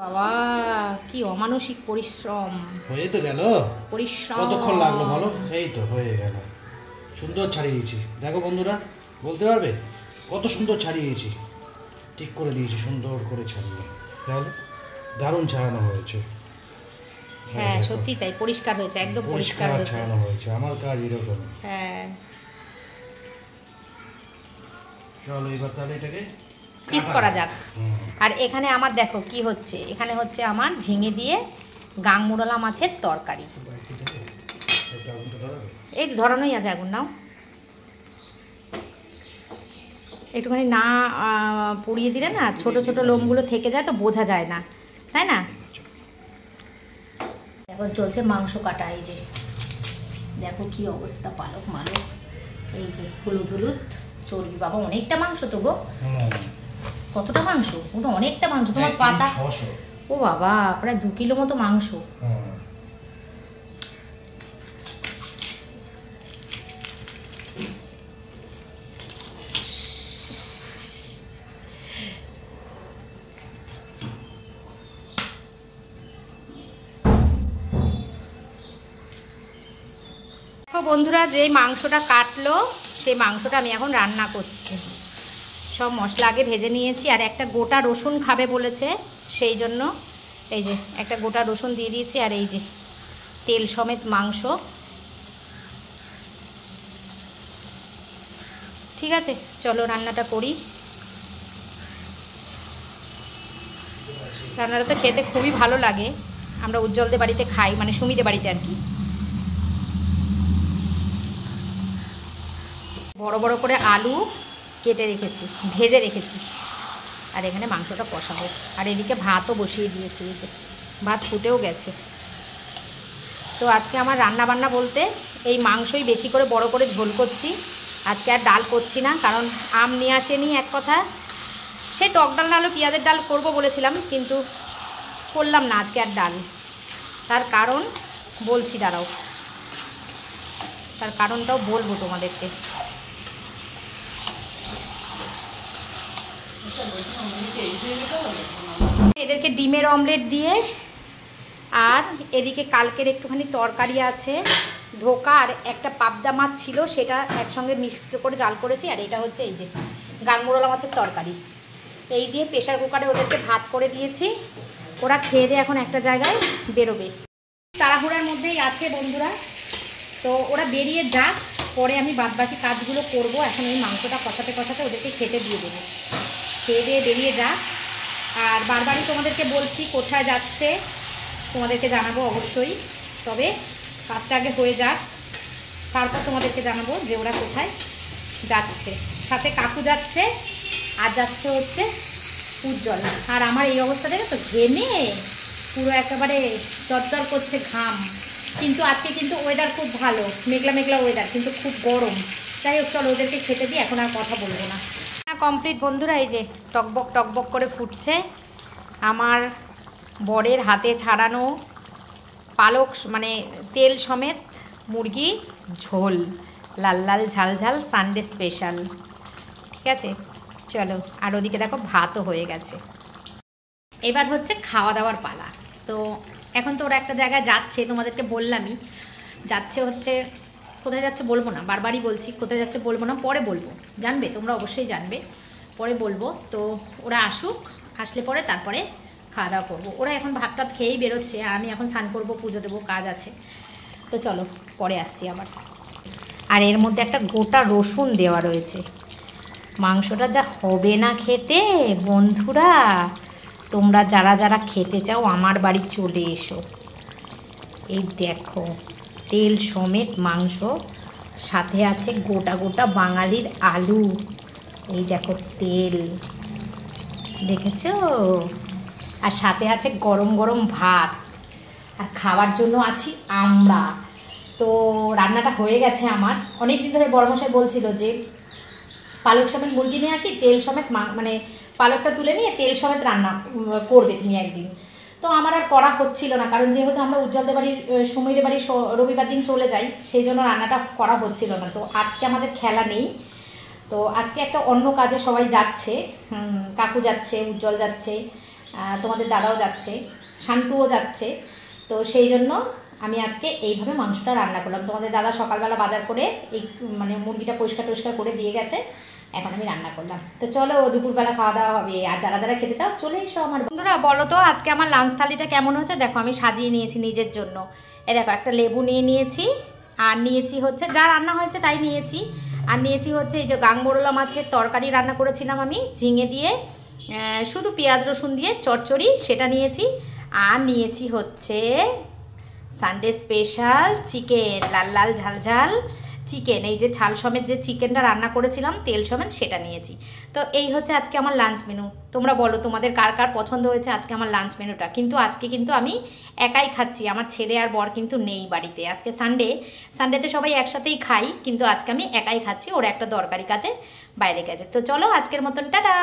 বাবা কি অমানসিক পরিশ্রম হয়ে তো গেল। পরিশ্রম কতক্ষণ লাগলো বলো? এই তো হয়ে গেল। সুন্দর ছাড়িয়েছি, দেখো বন্ধুরা, বলতে পারবে কত সুন্দর ছাড়িয়েছি। ঠিক করে দিয়েছি সুন্দর করে ছাড়িয়ে, তাহলে দারুণ ছাড়ানো হয়েছে। হ্যাঁ সত্যি তাই, পরিষ্কার হয়েছে, একদম পরিষ্কার হয়েছে, ছাড়ানো হয়েছে। আমার কাজ এরকম। হ্যাঁ চলো এবার তাহলে এটাকে পিস করা যাক। আর এখানে আমার দেখো কি হচ্ছে, এখানে হচ্ছে আমার ঝিঙে দিয়ে গাংমুরলা মাছের তরকারি। এই ধরানোই আছে, আগুন নাও একটুখানি, না পুড়িয়ে দিলে না ছোট ছোট লোমগুলো থেকে যায় তো বোঝা যায় না, তাই না? এখন চলছে মাংস কাটা। এই যে দেখো কি অবস্থা, পালক মালক, এই যে হলুদ হলুদ চর্বি। বাবা অনেকটা মাংস তো গো। কতটা মাংস? ওটা অনেকটা মাংস। তোমার পাতা, ও বাবা প্রায় 2 কিলো মতো মাংস। বন্ধুরা যে মাংসটা কাটলো সেই মাংসটা আমি এখন রান্না করছি। সব মশলা আগে ভেজে নিয়েছি, আর একটা গোটা রসুন খাবে বলেছে সেই জন্য এই যে একটা গোটা রসুন দিয়ে দিয়েছি। আর এই যে তেল সমেত মাংস। ঠিক আছে চলো রান্নাটা করি। রান্নাটা তো খেতে খুবই ভালো লাগে, আমরা উজ্জ্বলদের বাড়িতে খাই, মানে সুমিদের বাড়িতে আর কি। বড় বড় করে আলু কেটে রেখেছি, ভেজে রেখেছি, আর এখানে মাংসটা কষাবো। আর এদিকে ভাতও বসিয়ে দিয়েছি, এই যে ভাত ফুটেও গেছে। তো আজকে আমার রান্না বান্না বলতে এই মাংসই বেশি করে বড় করে ঝোল করছি। আজকে আর ডাল করছি না, কারণ আম নিয়ে আসেনি এক কথা। সে টক ডাল না হলে পেঁয়াজের ডাল করবো বলেছিলাম, কিন্তু করলাম না আজকে আর ডাল। তার কারণ বলছি, দাঁড়াও, তার কারণটাও বলবো তোমাদেরকে। এদেরকে ডিমের অমলেট দিয়ে, আর এদিকে কালকের একটুখানি তরকারি আছে, ধোকা আর একটা পাবদা মাছ ছিল, সেটা একসঙ্গে মিক্সড করে জাল করেছি। আর এটা হচ্ছে এই যে গাংমুরলা মাছের তরকারি। এই দিয়ে প্রেশার কুকারে ওদেরকে ভাত করে দিয়েছি। ওরা খেয়ে দিয়ে এখন একটা জায়গায় বেরোবে, তাড়াহুড়ার মধ্যেই আছে বন্ধুরা। তো ওরা বেরিয়ে যাক, পরে আমি বাদবাকি কাজগুলো করব। এখন এই মাংসটা কষাতে কষাতে ওদেরকে খেতে দিয়ে দেবো। খেয়ে দিয়ে বেরিয়ে যাক। আর বারবারই তোমাদেরকে বলছি কোথায় যাচ্ছে তোমাদেরকে জানাবো অবশ্যই, তবে কাজটা আগে হয়ে যাক, তারপর তোমাদেরকে জানাবো যে ওরা কোথায় যাচ্ছে। সাথে কাকু যাচ্ছে, আর যাচ্ছে হচ্ছে উজ্জ্বল। আর আমার এই অবস্থা দেখে তো ঘেমে পুরো একেবারে চরচর করছে ঘাম। কিন্তু আজকে কিন্তু ওয়েদার খুব ভালো, মেঘলা মেঘলা ওয়েদার, কিন্তু খুব গরম। যাই হোক চলো ওদেরকে খেতে দিই, এখন আর কথা বলবো না। কমপ্লিট বন্ধুরা, এই যে টকবক টকবক করে ফুটছে আমার বরের হাতে ছাড়ানো পালক, মানে তেল সমেত মুরগি ঝোল, লাল লাল ঝাল ঝাল, সানডে স্পেশাল। ঠিক আছে চলো। আর ওদিকে দেখো ভাতও হয়ে গেছে। এবার হচ্ছে খাওয়া দাওয়ার পালা। তো এখন তো ওরা একটা জায়গায় যাচ্ছে, তোমাদেরকে বললামই। যাচ্ছে হচ্ছে, কোথায় যাচ্ছে বলবো না, বারবারই বলছি কোথায় যাচ্ছে বলবো না, পরে বলবো, জানবে তোমরা, অবশ্যই জানবে, পরে বলবো। তো ওরা আসুক, আসলে পরে তারপরে খাওয়া দাওয়া করবো। ওরা এখন ভাত টাত খেয়েই বেরোচ্ছে, আর আমি এখন স্নান করবো, পুজো দেবো, কাজ আছে। তো চলো পরে আসছি আবার। আর এর মধ্যে একটা গোটা রসুন দেওয়া রয়েছে। মাংসটা যা হবে না খেতে বন্ধুরা, তোমরা যারা যারা খেতে চাও আমার বাড়ি চলে এসো। এই দেখো তেল সমেত মাংস, সাথে আছে গোটা গোটা বাঙালির আলু, এই দেখো তেল, দেখেছো? আর সাথে আছে গরম গরম ভাত, আর খাওয়ার জন্য আছি আমরা। তো রান্নাটা হয়ে গেছে আমার। অনেক দিন ধরে বড়মশাই বলছিল যে পালক সমেত মুরগি নিয়ে আসি, তেল সমেত মানে পালকটা তুলে নিয়ে তেল সমেত রান্না করবে তুমি একদিন। তো আমার আর করা হচ্ছিল না, কারণ যেহেতু আমরা উজ্জ্বলদের বাড়ির, সুমিদের বাড়ির রবিবার দিন চলে যাই, সেই জন্য রান্নাটা করা হচ্ছিল না। তো আজকে আমাদের খেলা নেই, তো আজকে একটা অন্য কাজে সবাই যাচ্ছে, কাকু যাচ্ছে, উজ্জ্বল যাচ্ছে, তোমাদের দাদাও যাচ্ছে, শান্তুও যাচ্ছে, তো সেই জন্য আমি আজকে এইভাবে মাংসটা রান্না করলাম। তোমাদের দাদা সকালবেলা বাজার করে এই মানে মুরগিটা পরিষ্কার করে দিয়ে গেছে, এখন আমি রান্না করলাম। তো চলো দুপুরবেলা খাওয়া দাওয়া হবে, আর যারা যারা খেতে চাও চলে এসো আমার বন্ধুরা। বলো তো আজকে আমার লাঞ্চ থালিটা কেমন হয়েছে? দেখো আমি সাজিয়ে নিয়েছি নিজের জন্য। দেখো একটা লেবু নিয়ে নিয়েছি, আর নিয়েছি হচ্ছে যা রান্না হয়েছে তাই নিয়েছি, আর নিয়েছি হচ্ছে এই যে গাংবরলা মাছের তরকারি রান্না করেছিলাম আমি ঝিঙে দিয়ে, শুধু পেঁয়াজ রসুন দিয়ে চচ্চড়ি, সেটা নিয়েছি। আর নিয়েছি হচ্ছে সানডে স্পেশাল চিকেন, লাল লাল ঝাল ঝাল চিকেন, এই যে ঝাল সমেত যে চিকেনটা রান্না করেছিলাম তেল সমেত, সেটা নিয়েছি। তো এই হচ্ছে আজকে আমার লাঞ্চ মেনু। তোমরা বলো তোমাদের কার কার পছন্দ হয়েছে আজকে আমার লাঞ্চ মেনুটা। কিন্তু আজকে কিন্তু আমি একাই খাচ্ছি, আমার ছেলে আর বর কিন্তু নেই বাড়িতে। আজকে সানডেতে সবাই একসাথেই খাই, কিন্তু আজকে আমি একাই খাচ্ছি, ওর একটা দরকারি কাজে বাইরে গেছে। তো চলো আজকের মতন টাটা।